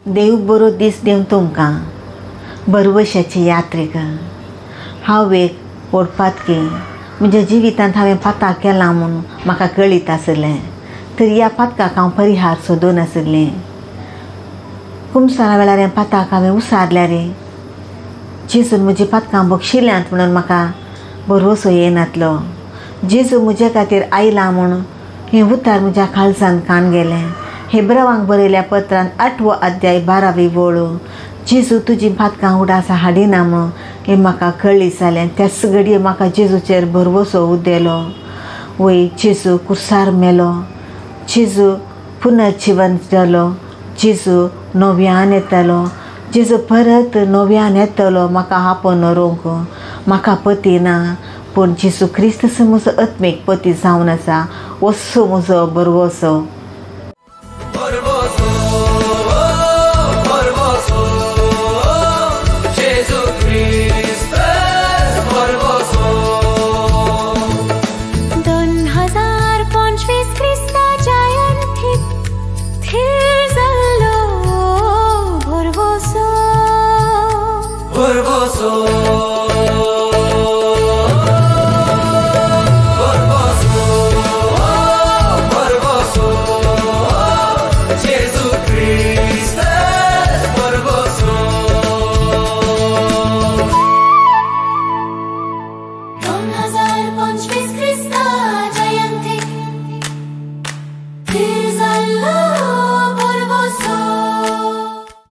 देव बरो दीस दिवं तुमकां बरवशाची यात्रेक हांव एक ओडपातकी म्हज्या जिवितांत हांवें पाताळ केलां म्हूण म्हाका कळीत आसलें, तरी ह्या पातकाक हांव परिहार सोदून आसलें. कुमसारा वेळार हें पाताक हांवें उसारल्यार जेजून म्हजी पातकां बक्षिल्यांत म्हणून म्हाका बरवसो येनातलो. जेजू म्हजे खातीर आयला म्हूण हें उतार म्हज्या काळजांत कान गेलें. हेब्रावांक बरयल्या पत्रांत 8वो अध्याय 12वी वळू जेजू तुजी पातकां उडास हाडिना म्हूण हें म्हाका कळ्ळी जालें. त्याच घडये म्हाका जेजूचेर भरवसो उदेलो. वय जेजू कुर्सार मेलो, जेजू पुनर्जीवन जालो, जेजू नव्यान येतलो, जेजू परत नव्यान येतलो म्हाका आपोवन व्हरूंक. म्हाका पती ना पूण जेजू क्रिस्त म्हजो आत्मीक पती जावन आसा. असो म्हजो बरवसो.